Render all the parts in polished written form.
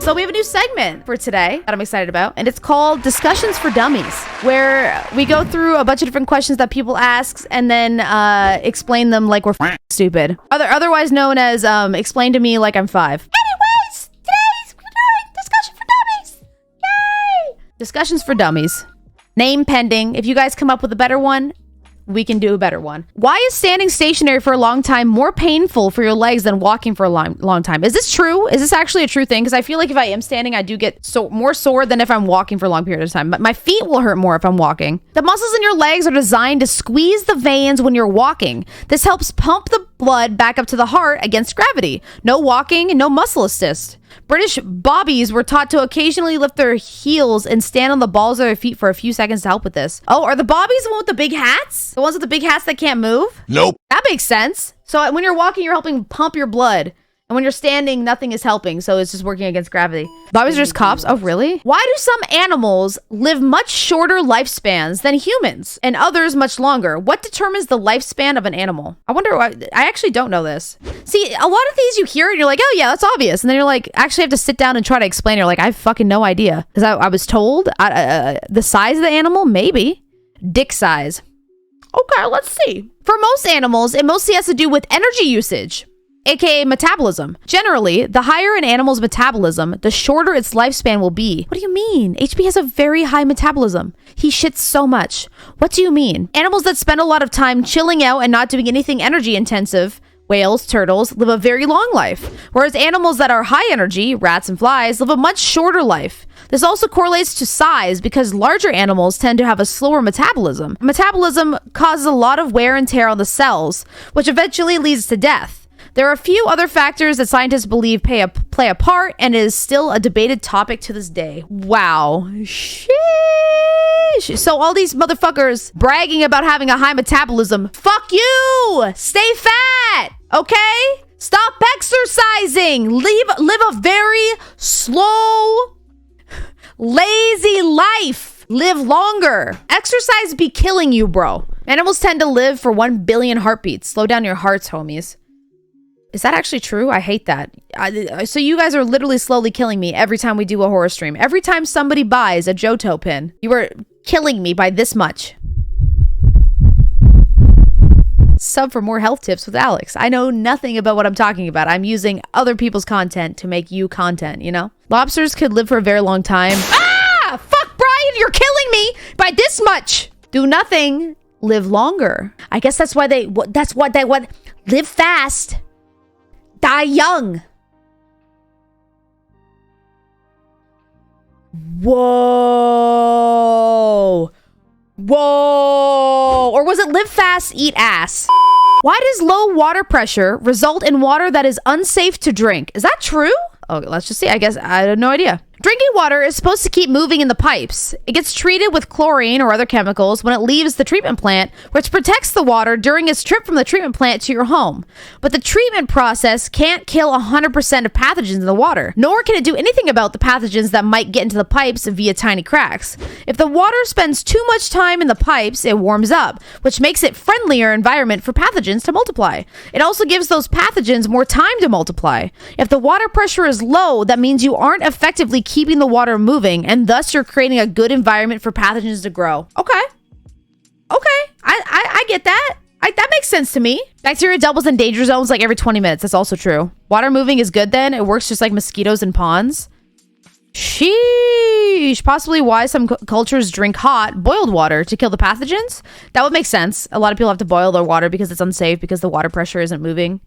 So we have a new segment for today that I'm excited about, and it's called Discussions for Dummies, where we go through a bunch of different questions that people ask and then explain them like we're stupid. Otherwise known as explain to me like I'm 5. Anyways, today's Discussion for Dummies. Yay! Discussions for Dummies. Name pending. If you guys come up with a better one, we can do a better one. Why is standing stationary for a long time more painful for your legs than walking for a long time? Is this true? Is this actually a true thing? Because I feel like if I am standing, I do get more sore than if I'm walking for a long period of time. But my feet will hurt more if I'm walking. The muscles in your legs are designed to squeeze the veins when you're walking. This helps pump the blood back up to the heart against gravity. No walking, no muscle assist. British bobbies were taught to occasionally lift their heels and stand on the balls of their feet for a few seconds to help with this. Oh, are the bobbies the one with the big hats? The ones with the big hats that can't move? Nope. That makes sense. So when you're walking, you're helping pump your blood. And when you're standing, nothing is helping. So it's just working against gravity. Bobbies are just cops? Oh, really? Why do some animals live much shorter lifespans than humans and others much longer? What determines the lifespan of an animal? I wonder why. I actually don't know this. See, a lot of these you hear and you're like, oh yeah, that's obvious. And then you're like, actually have to sit down and try to explain. You're like, I have fucking no idea. Because I was told the size of the animal, maybe. Dick size. Okay, let's see. For most animals, it mostly has to do with energy usage, aka metabolism. Generally, the higher an animal's metabolism, the shorter its lifespan will be. What do you mean? HP has a very high metabolism. He shits so much. What do you mean? Animals that spend a lot of time chilling out and not doing anything energy intensive, whales, turtles, live a very long life. Whereas animals that are high energy, rats and flies, live a much shorter life. This also correlates to size because larger animals tend to have a slower metabolism. Metabolism causes a lot of wear and tear on the cells, which eventually leads to death. There are a few other factors that scientists believe play a part and is still a debated topic to this day. Wow. Sheesh. So all these motherfuckers bragging about having a high metabolism. Fuck you! Stay fat! Okay? Stop exercising! Live a very slow, lazy life. Live longer. Exercise be killing you, bro. Animals tend to live for 1 billion heartbeats. Slow down your hearts, homies. Is that actually true? I hate that. So you guys are literally slowly killing me every time we do a horror stream. Every time somebody buys a Johto pin, you are killing me by this much. Sub for more health tips with Alex. I know nothing about what I'm talking about. I'm using other people's content to make you content, you know? Lobsters could live for a very long time. Ah! Fuck, Brian, you're killing me by this much. Do nothing. Live longer. I guess that's why they want. Live fast. Die young. Whoa. Whoa. Or was it live fast, eat ass? Why does low water pressure result in water that is unsafe to drink? Is that true? Okay, let's just see. I guess I have no idea. Drinking water is supposed to keep moving in the pipes. It gets treated with chlorine or other chemicals when it leaves the treatment plant, which protects the water during its trip from the treatment plant to your home. But the treatment process can't kill 100% of pathogens in the water, nor can it do anything about the pathogens that might get into the pipes via tiny cracks. If the water spends too much time in the pipes, it warms up, which makes it friendlier environment for pathogens to multiply. It also gives those pathogens more time to multiply. If the water pressure is low, that means you aren't effectively keeping the water moving, and thus you're creating a good environment for pathogens to grow. Okay. I get that. That makes sense to me. Bacteria doubles in danger zones like every 20 minutes. That's also true. Water moving is good then. It works just like mosquitoes in ponds. Sheesh. Possibly why some cultures drink hot, boiled water to kill the pathogens. That would make sense. A lot of people have to boil their water because it's unsafe because the water pressure isn't moving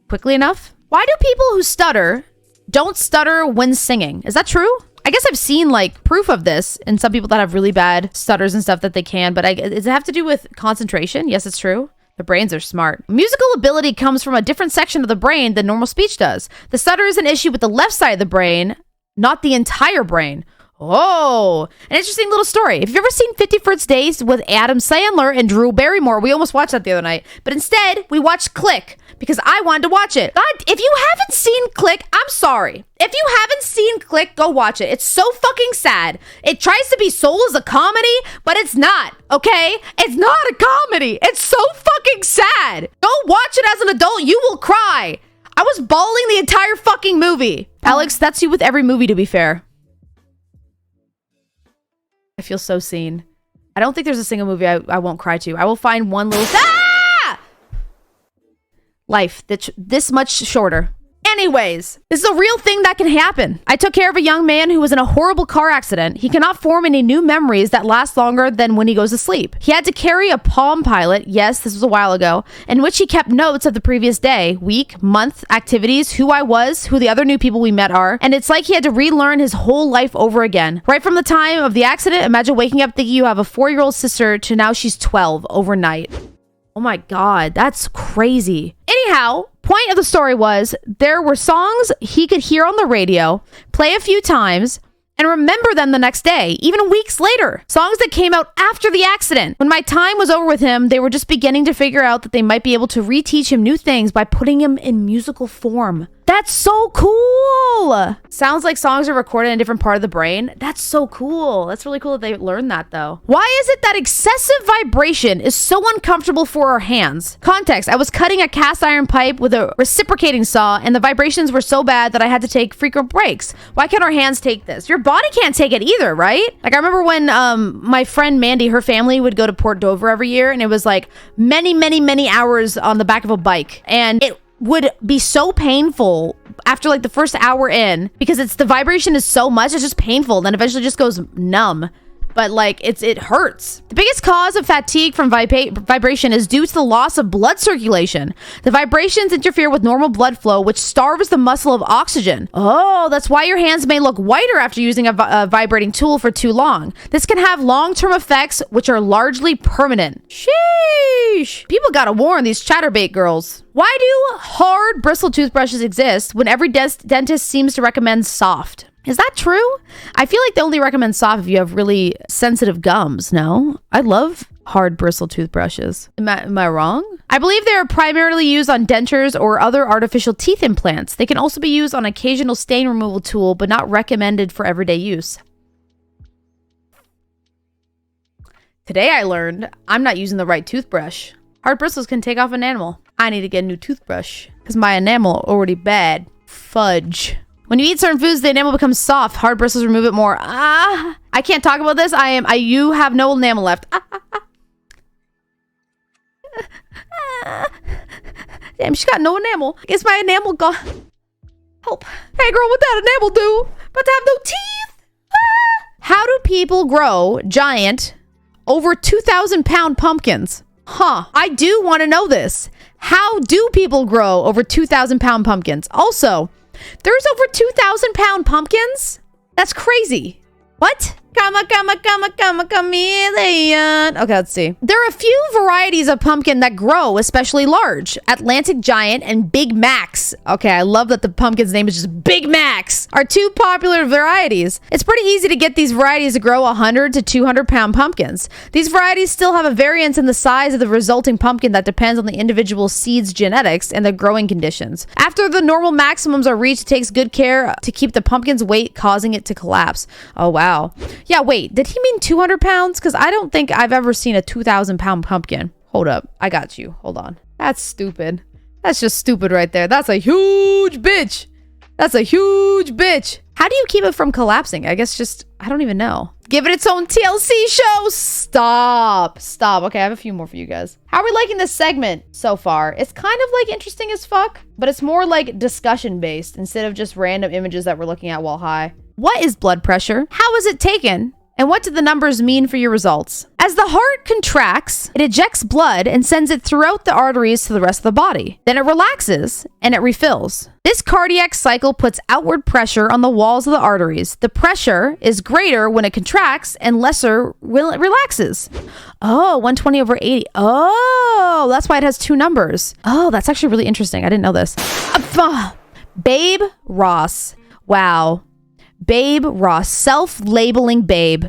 quickly enough. Why do people who stutter don't stutter when singing? Is that true? I guess I've seen like proof of this in some people that have really bad stutters and stuff that they can, but does it have to do with concentration? Yes, it's true. The brains are smart. Musical ability comes from a different section of the brain than normal speech does. The stutter is an issue with the left side of the brain, not the entire brain. Oh, an interesting little story. If you've ever seen 50 First Dates with Adam Sandler and Drew Barrymore, we almost watched that the other night, but instead we watched Click because I wanted to watch it. God, if you haven't seen Click, I'm sorry. If you haven't seen Click, go watch it. It's so fucking sad. It tries to be sold as a comedy, but it's not, okay? It's not a comedy. It's so fucking sad. Go watch it as an adult. You will cry. I was bawling the entire fucking movie. Alex, that's you with every movie, to be fair. I feel so seen. I don't think there's a single movie I won't cry to. I will find one little... Life that's this much shorter. Anyways, this is a real thing that can happen. I took care of a young man who was in a horrible car accident. He cannot form any new memories that last longer than when he goes to sleep. He had to carry a Palm Pilot, yes, this was a while ago, in which he kept notes of the previous day, week, month, activities, who I was, who the other new people we met are, and it's like he had to relearn his whole life over again. Right from the time of the accident, imagine waking up thinking you have a 4-year-old sister to now she's 12 overnight. Oh my God, that's crazy. Anyhow, point of the story was there were songs he could hear on the radio, play a few times, and remember them the next day, even weeks later. Songs that came out after the accident. When my time was over with him, they were just beginning to figure out that they might be able to reteach him new things by putting him in musical form. That's so cool. Sounds like songs are recorded in a different part of the brain. That's so cool. That's really cool that they learned that though. Why is it that excessive vibration is so uncomfortable for our hands? Context, I was cutting a cast iron pipe with a reciprocating saw and the vibrations were so bad that I had to take frequent breaks. Why can't our hands take this? Your body can't take it either, right? Like I remember when my friend Mandy, her family would go to Port Dover every year and it was like many hours on the back of a bike and it would be so painful after like the first hour in because the vibration is so much, it's just painful, then eventually just goes numb. But like it hurts. The biggest cause of fatigue from vibration is due to the loss of blood circulation. The vibrations interfere with normal blood flow, which starves the muscle of oxygen. Oh, that's why your hands may look whiter after using a vibrating tool for too long. This can have long-term effects, which are largely permanent. Sheesh. People gotta warn these chatterbait girls. Why do hard bristle toothbrushes exist when every dentist seems to recommend soft? Is that true? I feel like they only recommend soft if you have really sensitive gums, no? I love hard bristle toothbrushes. Am I wrong? I believe they are primarily used on dentures or other artificial teeth implants. They can also be used on occasional stain removal tool, but not recommended for everyday use. Today I learned I'm not using the right toothbrush. Hard bristles can take off an enamel. I need to get a new toothbrush because my enamel already bad. Fudge. When you eat certain foods, the enamel becomes soft. Hard bristles remove it more. I can't talk about this. You have no enamel left. Damn, she got no enamel. Guess my enamel gone. Help. Hey girl, what that enamel do? About to have no teeth. How do people grow giant over 2,000-pound pumpkins? Huh, I do want to know this. How do people grow over 2,000-pound pumpkins? Also, there's over 2,000-pound pumpkins? That's crazy. What? Chameleon. Okay, let's see. There are a few varieties of pumpkin that grow especially large. Atlantic Giant and Big Macs. Okay, I love that the pumpkin's name is just Big Macs. Are two popular varieties. It's pretty easy to get these varieties to grow 100 to 200-pound pumpkins. These varieties still have a variance in the size of the resulting pumpkin that depends on the individual seed's genetics and the growing conditions. After the normal maximums are reached, it takes good care to keep the pumpkin's weight, causing it to collapse. Oh, wow. Yeah, wait, did he mean 200 pounds? Because I don't think I've ever seen a 2,000-pound pumpkin. Hold up. I got you. Hold on. That's stupid. That's just stupid right there. That's a huge bitch. That's a huge bitch. How do you keep it from collapsing? I guess just, I don't even know. Give it its own TLC show. Stop. Stop. Okay, I have a few more for you guys. How are we liking this segment so far? It's kind of like interesting as fuck, but it's more like discussion based instead of just random images that we're looking at while high. What is blood pressure? How is it taken? And what do the numbers mean for your results? As the heart contracts, it ejects blood and sends it throughout the arteries to the rest of the body. Then it relaxes and it refills. This cardiac cycle puts outward pressure on the walls of the arteries. The pressure is greater when it contracts and lesser when it relaxes. Oh, 120 over 80. Oh, that's why it has two numbers. Oh, that's actually really interesting. I didn't know this. Babe Ross. Wow. Babe Ross, self-labeling babe.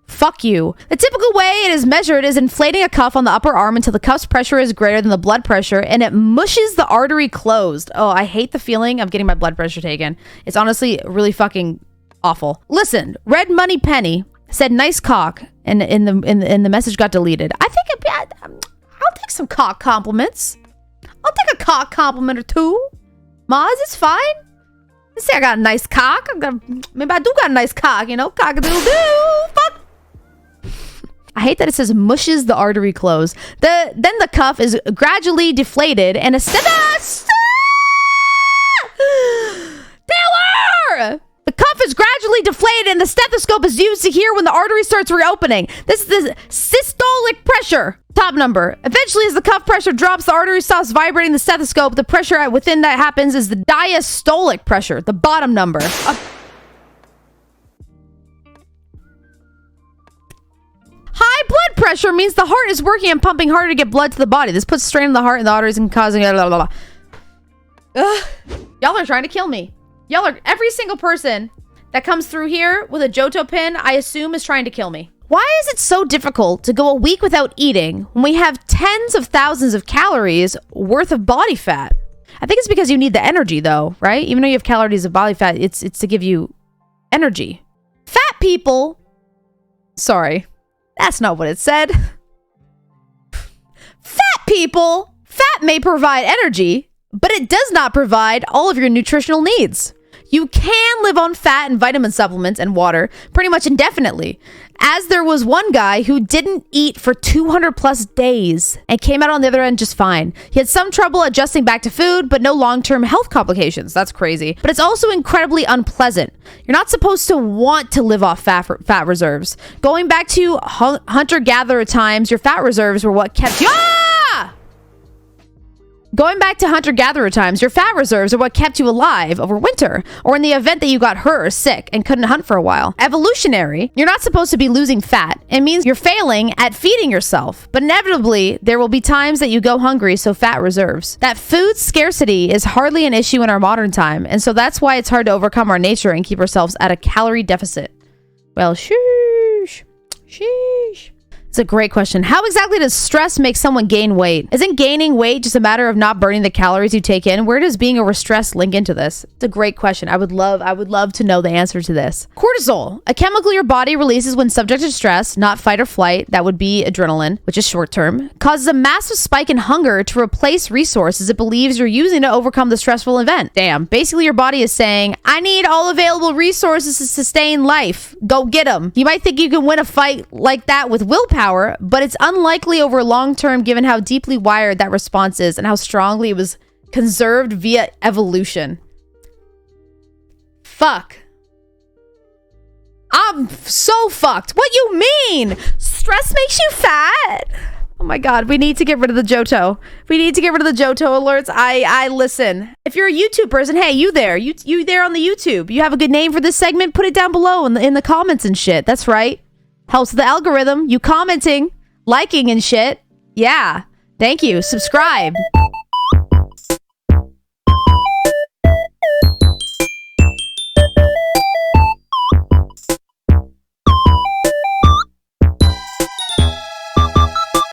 Fuck you. The typical way it is measured is inflating a cuff on the upper arm until the cuff's pressure is greater than the blood pressure and it mushes the artery closed. Oh, I hate the feeling of getting my blood pressure taken. It's honestly really fucking awful. Listen, Red Money Penny said nice cock and the message got deleted. I think I'll take some cock compliments. I'll take a cock compliment or two. Maz, it's fine. Let's say I got a nice cock. Maybe I do got a nice cock, you know? Cock-a-doodle-doo. Fuck. I hate that it says mushes the artery close. Then the cuff is gradually deflated and a Taylor! The cuff is gradually deflated and the stethoscope is used to hear when the artery starts reopening. This is the systolic pressure. Top number. Eventually, as the cuff pressure drops, the artery stops vibrating the stethoscope. The pressure within that happens is the diastolic pressure. The bottom number. High blood pressure means the heart is working and pumping harder to get blood to the body. This puts strain on the heart and the arteries and causing... Blah, blah, blah. Y'all are trying to kill me. Y'all are... Every single person that comes through here with a Johto pin, I assume is trying to kill me. Why is it so difficult to go a week without eating when we have tens of thousands of calories worth of body fat? I think it's because you need the energy though, right? Even though you have calories of body fat, it's to give you energy. Fat people... Sorry. That's not what it said. Fat people! Fat may provide energy, but it does not provide all of your nutritional needs. You can live on fat and vitamin supplements and water pretty much indefinitely. As there was one guy who didn't eat for 200 plus days and came out on the other end just fine. He had some trouble adjusting back to food, but no long-term health complications. That's crazy. But it's also incredibly unpleasant. You're not supposed to want to live off fat reserves. Going back to hunter-gatherer times, your fat reserves were what kept you... Going back to hunter-gatherer times, your fat reserves are what kept you alive over winter, or in the event that you got hurt or sick and couldn't hunt for a while. Evolutionary, you're not supposed to be losing fat. It means you're failing at feeding yourself. But inevitably, there will be times that you go hungry, so fat reserves. That food scarcity is hardly an issue in our modern time, and so that's why it's hard to overcome our nature and keep ourselves at a calorie deficit. Well, sheesh. Sheesh. It's a great question. How exactly does stress make someone gain weight? Isn't gaining weight just a matter of not burning the calories you take in? Where does being overstressed link into this? It's a great question. I would love to know the answer to this. Cortisol, a chemical your body releases when subject to stress, not fight or flight. That would be adrenaline, which is short term, causes a massive spike in hunger to replace resources it believes you're using to overcome the stressful event. Damn. Basically, your body is saying, I need all available resources to sustain life. Go get them. You might think you can win a fight like that with willpower, but it's unlikely over long term given how deeply wired that response is and how strongly it was conserved via evolution. Fuck. I'm so fucked. What you mean? Stress makes you fat? Oh my god, we need to get rid of the Johto. We need to get rid of the Johto alerts. I listen. If you're a YouTube person, hey, you there there on the YouTube. You have a good name for this segment? Put it down below in the comments and shit. That's right. Helps the algorithm. You commenting, liking and shit. Yeah. Thank you. Subscribe.